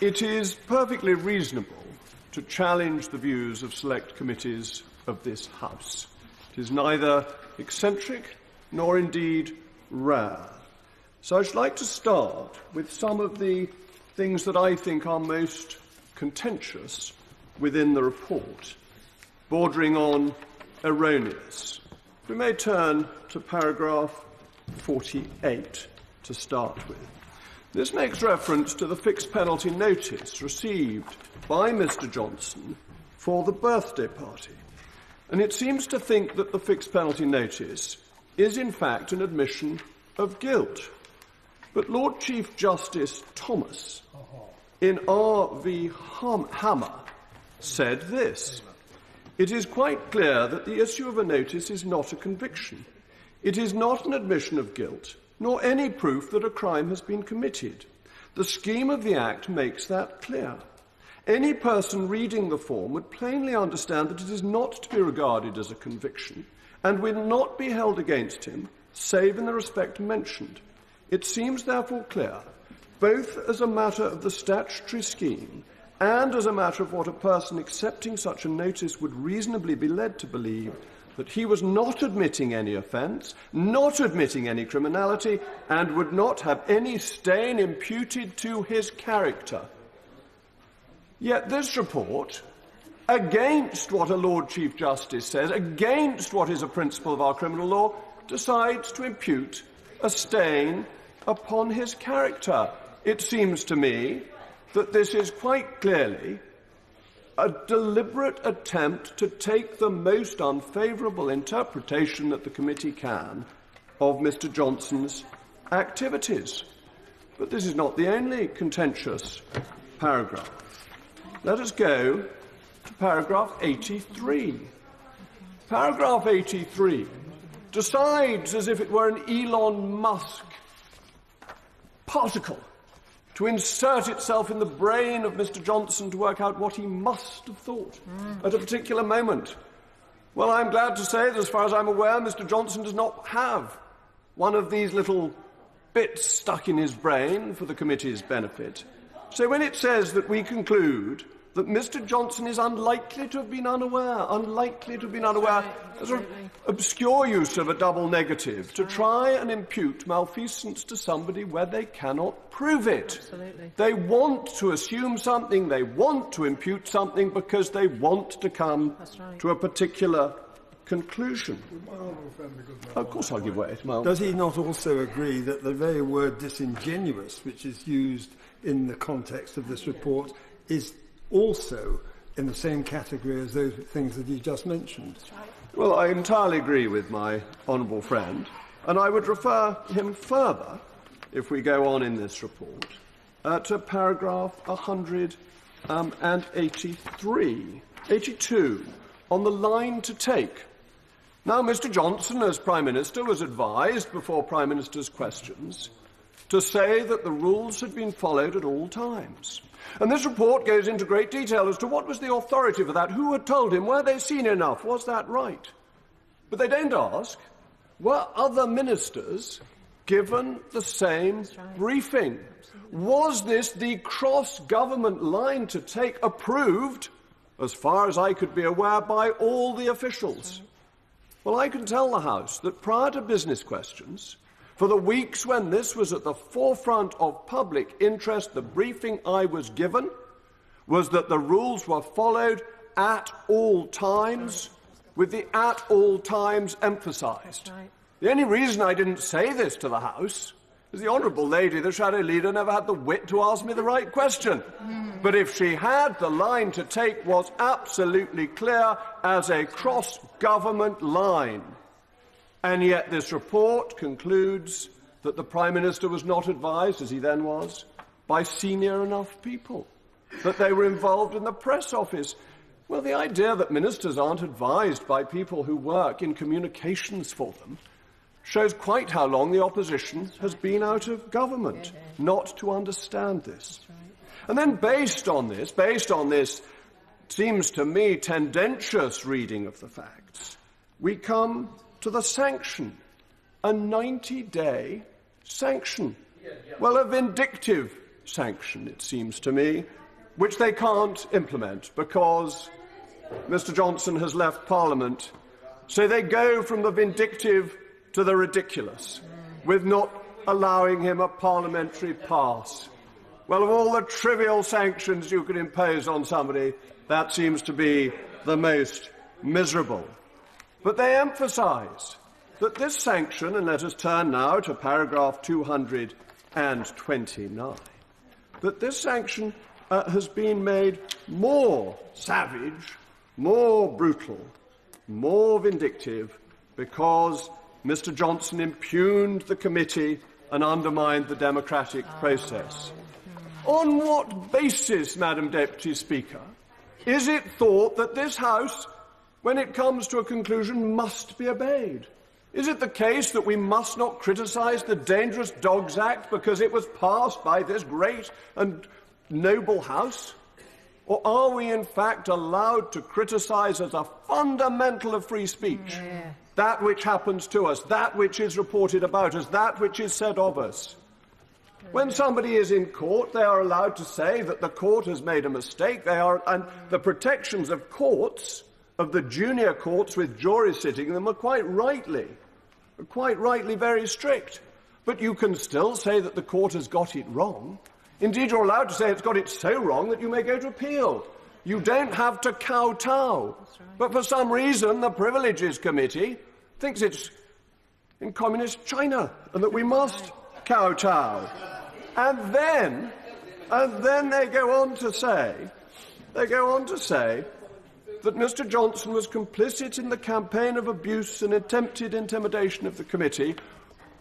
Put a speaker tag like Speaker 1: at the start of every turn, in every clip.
Speaker 1: It is perfectly reasonable to challenge the views of select committees of this House. It is neither eccentric nor indeed rare. So I should like to start with some of the things that I think are most contentious within the report, bordering on erroneous. We may turn to paragraph 48 to start with. This makes reference to the fixed penalty notice received by Mr. Johnson for the birthday party. And it seems to think that the fixed penalty notice is in fact an admission of guilt. But Lord Chief Justice Thomas, in R.V. Harman, said this: "It is quite clear that the issue of a notice is not a conviction. It is not an admission of guilt, nor any proof that a crime has been committed. The scheme of the Act makes that clear. Any person reading the form would plainly understand that it is not to be regarded as a conviction, and will not be held against him, save in the respect mentioned. It seems therefore clear, both as a matter of the statutory scheme and as a matter of what a person accepting such a notice would reasonably be led to believe, that he was not admitting any offence, not admitting any criminality, and would not have any stain imputed to his character." Yet this report, against what a Lord Chief Justice says, against what is a principle of our criminal law, decides to impute a stain upon his character. It seems to me that this is quite clearly a deliberate attempt to take the most unfavourable interpretation that the committee can of Mr. Johnson's activities. But this is not the only contentious paragraph. Let us go to paragraph 83. Paragraph 83 decides as if it were an Elon Musk particle to insert itself in the brain of Mr. Johnson to work out what he must have thought at a particular moment. Well, I'm glad to say that, as far as I'm aware, Mr. Johnson does not have one of these little bits stuck in his brain for the committee's benefit. So when it says that we conclude that Mr. Johnson is unlikely to have been unaware, as an obscure use of a double negative to try and impute malfeasance to somebody where they cannot prove it.
Speaker 2: Absolutely.
Speaker 1: They want to assume something, they want to impute something because they want to come to a particular conclusion. Of course I'll give way to my...
Speaker 3: Does he not also agree that the very word disingenuous, which is used in the context of this report, is also in the same category as those things that he just mentioned?
Speaker 1: Well, I entirely agree with my honourable friend, and I would refer him further, if we go on in this report, to paragraph 82, on the line to take. Now, Mr. Johnson, as Prime Minister, was advised before Prime Minister's questions to say that the rules had been followed at all times. And this report goes into great detail as to what was the authority for that, who had told him, were they senior enough, was that right? But they don't ask, were other ministers given the same briefing? Was this the cross-government line to take approved, as far as I could be aware, by all the officials? Well, I can tell the House that prior to business questions, for the weeks when this was at the forefront of public interest, the briefing I was given was that the rules were followed at all times, with the at all times emphasised. The only reason I didn't say this to the House is the Honourable Lady, the Shadow Leader, never had the wit to ask me the right question. But if she had, the line to take was absolutely clear as a cross-government line. And yet this report concludes that the Prime Minister was not advised, as he then was, by senior enough people, that they were involved in the press office. Well, the idea that ministers aren't advised by people who work in communications for them shows quite how long the opposition has been out of government, not to understand this. And then based on this, seems to me, tendentious reading of the facts, we come to the sanction, a 90-day sanction. Well, a vindictive sanction, it seems to me, which they can't implement because Mr. Johnson has left Parliament. So they go from the vindictive to the ridiculous, with not allowing him a parliamentary pass. Well, of all the trivial sanctions you could impose on somebody, that seems to be the most miserable. But they emphasise that this sanction, and let us turn now to paragraph 229, that this sanction has been made more savage, more brutal, more vindictive, because Mr. Johnson impugned the committee and undermined the democratic process. On what basis, Madam Deputy Speaker, is it thought that this House, when it comes to a conclusion, must be obeyed? Is it the case that we must not criticise the Dangerous Dogs Act because it was passed by this great and noble House? Or are we, in fact, allowed to criticise as a fundamental of free speech that which happens to us, that which is reported about us, that which is said of us? When somebody is in court, they are allowed to say that the court has made a mistake. And the protections of courts, of the junior courts with juries sitting in them, are quite rightly very strict. But you can still say that the court has got it wrong. Indeed, you're allowed to say it's got it so wrong that you may go to appeal. You don't have to kowtow. But for some reason, the Privileges Committee thinks it's in communist China and that we must kowtow. And then they go on to say that Mr. Johnson was complicit in the campaign of abuse and attempted intimidation of the committee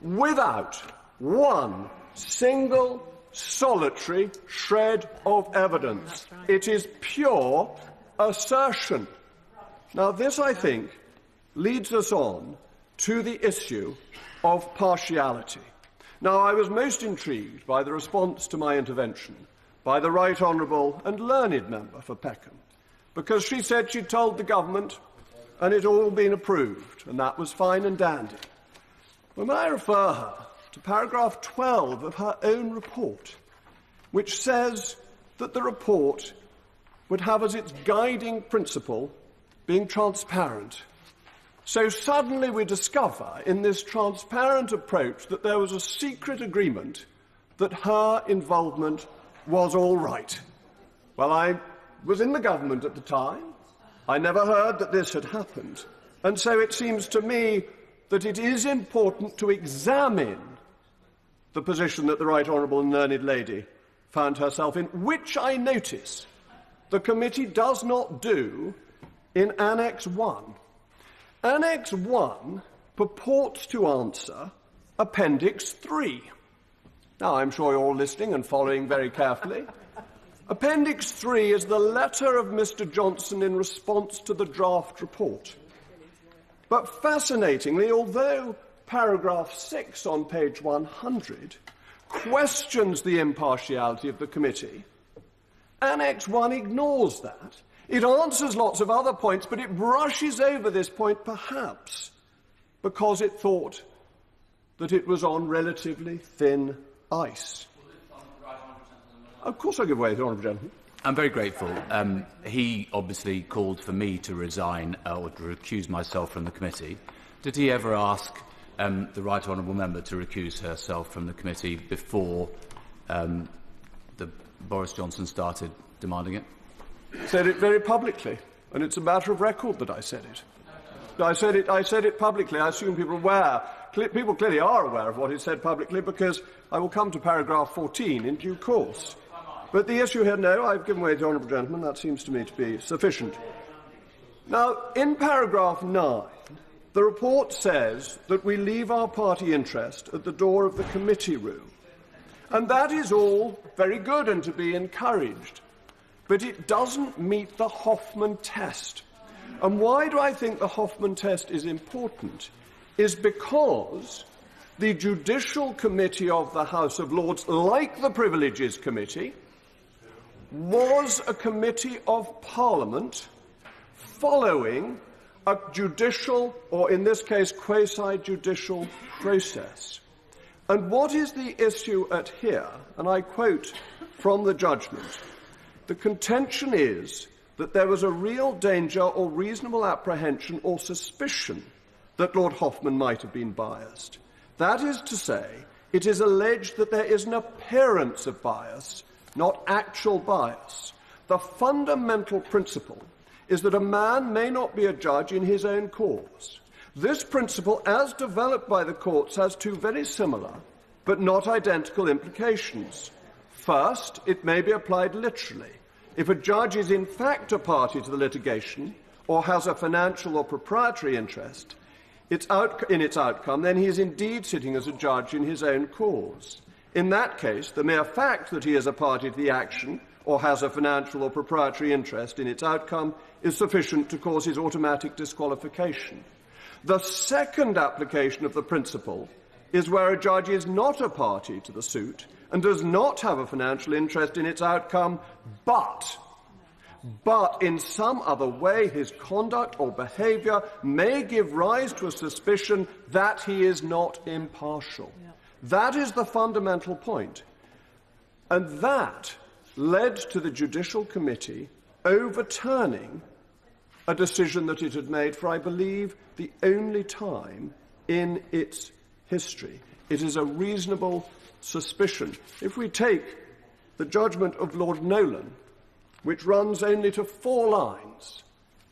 Speaker 1: without one single solitary shred of evidence.
Speaker 2: Right.
Speaker 1: It is pure assertion. Now, this, I think, leads us on to the issue of partiality. Now, I was most intrigued by the response to my intervention by the Right Honourable and learned member for Peckham, because she said she'd told the government and it all been approved, and that was fine and dandy. When I refer her to paragraph 12 of her own report, which says that the report would have as its guiding principle being transparent. So suddenly we discover in this transparent approach that there was a secret agreement that her involvement was all right. Well, I was in the government at the time. I never heard that this had happened. And so it seems to me that it is important to examine the position that the Right Honourable and Learned Lady found herself in, which I notice the committee does not do in Annex 1. Annex 1 purports to answer Appendix 3. Now, I'm sure you're all listening and following very carefully. Appendix 3 is the letter of Mr. Johnson in response to the draft report. But fascinatingly, although paragraph 6 on page 100 questions the impartiality of the committee, Annex 1 ignores that. It answers lots of other points, but it brushes over this point, perhaps because it thought that it was on relatively thin ice. Of course I give way to the Honourable Gentleman.
Speaker 4: I'm very grateful. He obviously called for me to resign or to recuse myself from the committee. Did he ever ask the Right Honourable Member to recuse herself from the committee before Boris Johnson started demanding it?
Speaker 1: Said it very publicly, and it's a matter of record that I said it. I said it publicly. I assume people are aware. People clearly are aware of what he said publicly, because I will come to paragraph 14 in due course. But the issue here, no, I've given way to the Honourable Gentleman. That seems to me to be sufficient. Now, in paragraph 9, the report says that we leave our party interest at the door of the committee room. And that is all very good and to be encouraged. But it doesn't meet the Hoffman test. And why do I think the Hoffman test is important? Is because the Judicial Committee of the House of Lords, like the Privileges Committee, was a committee of Parliament following a judicial, or in this case, quasi-judicial process. And what is the issue at here? And I quote from the judgment, "The contention is that there was a real danger or reasonable apprehension or suspicion that Lord Hoffmann might have been biased. That is to say, it is alleged that there is an appearance of bias, not actual bias. The fundamental principle is that a man may not be a judge in his own cause. This principle, as developed by the courts, has two very similar but not identical implications. First, it may be applied literally. If a judge is in fact a party to the litigation or has a financial or proprietary interest in its outcome, then he is indeed sitting as a judge in his own cause. In that case, the mere fact that he is a party to the action or has a financial or proprietary interest in its outcome is sufficient to cause his automatic disqualification. The second application of the principle is where a judge is not a party to the suit and does not have a financial interest in its outcome, but in some other way his conduct or behaviour may give rise to a suspicion that he is not impartial. That is the fundamental point. And that led to the Judicial Committee overturning a decision that it had made for, I believe, the only time in its history. It is a reasonable suspicion. If we take the judgment of Lord Nolan, which runs only to 4 lines,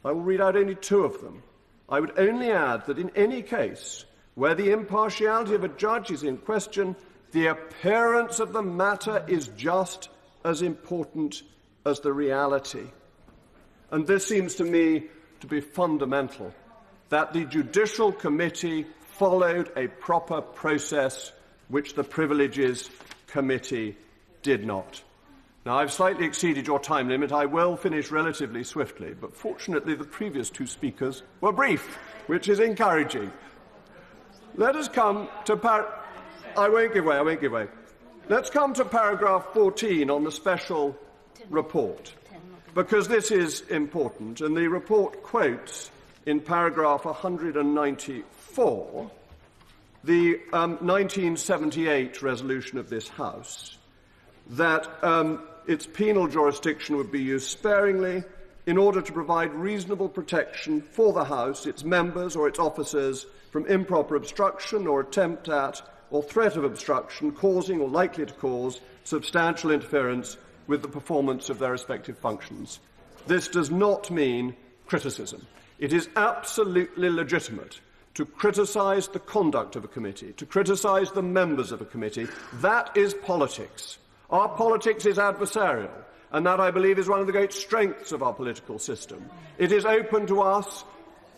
Speaker 1: I will read out only 2 of them. I would only add that in any case where the impartiality of a judge is in question, the appearance of the matter is just as important as the reality. And this seems to me to be fundamental, that the Judicial Committee followed a proper process which the Privileges Committee did not. Now, I've slightly exceeded your time limit. I will finish relatively swiftly, but fortunately the previous 2 speakers were brief, which is encouraging. Let us come to I won't give way. Let's come to paragraph 14 on the special report, because this is important, and the report quotes in paragraph 194 the 1978 resolution of this House that its penal jurisdiction would be used sparingly in order to provide reasonable protection for the House, its members or its officers from improper obstruction or attempt at or threat of obstruction causing or likely to cause substantial interference with the performance of their respective functions. This does not mean criticism. It is absolutely legitimate to criticise the conduct of a committee, to criticise the members of a committee. That is politics. Our politics is adversarial, and that, I believe, is one of the great strengths of our political system. It is open to us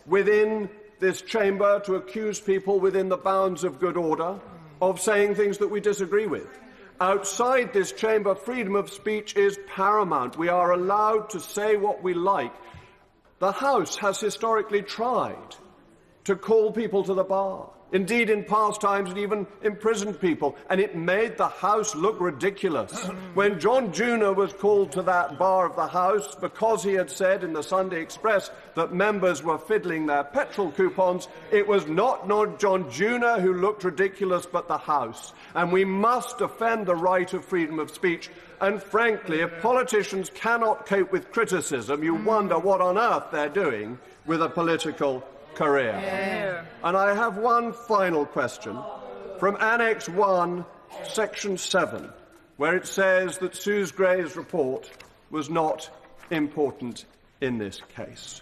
Speaker 1: within this chamber to accuse people within the bounds of good order of saying things that we disagree with. Outside this chamber, freedom of speech is paramount. We are allowed to say what we like. The House has historically tried to call people to the bar. Indeed, in past times, it even imprisoned people, and it made the House look ridiculous. When John Junior was called to that bar of the House because he had said in the Sunday Express that members were fiddling their petrol coupons, it was not John Junior who looked ridiculous, but the House. And we must defend the right of freedom of speech. And frankly, if politicians cannot cope with criticism, you wonder what on earth they're doing with a political career. Yeah. And I have one final question from Annex 1, Section 7, where it says that Suze Gray's report was not important in this case.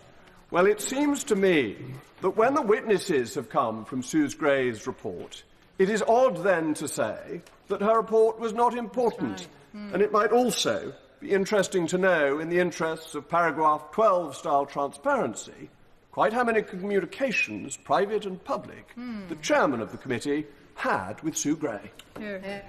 Speaker 1: Well, it seems to me that when the witnesses have come from Suze Gray's report, it is odd then to say that her report was not important. Right. And it might also be interesting to know, in the interests of paragraph 12-style transparency, quite how many communications, private and public, the chairman of the committee had with Sue Gray. Yeah.